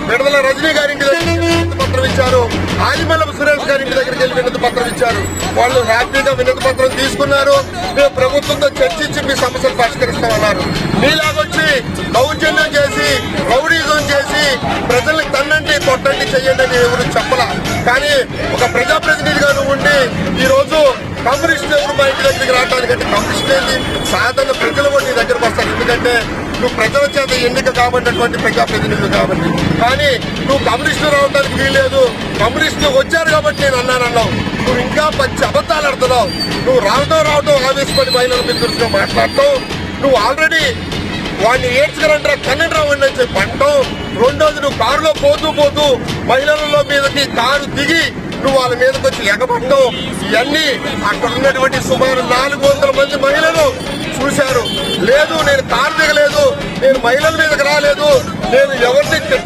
విడుదల రజనీ గారి ఇంటి దగ్గర వినతి పత్రం ఇచ్చారు. ఆదిమూలపు సురేష్ గారి ఇంటి దగ్గరికి వెళ్ళి వినతి పత్రం ఇచ్చారు. వాళ్ళు హ్యాపీగా వినతి పత్రం తీసుకున్నారు. మేము ప్రభుత్వంతో చర్చించి మీ సమస్యలు పరిష్కరిస్తామన్నారు. మీలాగొచ్చి దౌర్జన్యం చేసి రౌడీజం చేసి ప్రజల్ని తన్నండి కొట్టండి చెయ్యండి అని ఎవరు చెప్పలా. కానీ ఒక ప్రజాప్రతినిధిగా నువ్వు ఉండి ఈ రోజు కమ్యూనిస్ట్ ఎవరు మా ఇంటి దగ్గరికి రావడానికంటే కమ్యూనిస్ట్ ఏంటి సాధారణ ప్రజలు కూడా నీ దగ్గరకు వస్తారు. ఎందుకంటే నువ్వు ప్రజల చేత ఎన్నిక కాబట్టినటువంటి ప్రజాప్రతినిధులు కాబట్టి. కానీ నువ్వు కమ్యూనిస్టు రావడానికి వీల్లేదు. కమ్యూనిస్టులు వచ్చారు కాబట్టి నేను అన్నానన్నావు. నువ్వు ఇంకా పచ్చి అబద్ధాలు ఆడుతున్నావు. నువ్వు రావడం ఆవేశపడి మహిళల మీద దురుసుగా మాట్లాడటం. నువ్వు ఆల్రెడీ వాడిని ఏడ్చుకురంటారా కన్నెండు రావండి అని చెప్పి అంటావు. రెండోది నువ్వు కారులో పోతూ మహిళల మీదకి కారు దిగి నువ్వు వాళ్ళ మీదకి వచ్చి ఎగబడ్డావు. ఇవన్నీ అక్కడ ఉన్నటువంటి సుమారు 400 మంది మహిళలు చూశారు. లేదు నేను కారు దిగలేదు, నేను మహిళల మీదకి రాలేదు, నేను ఎవరిని తిట్టలేదు.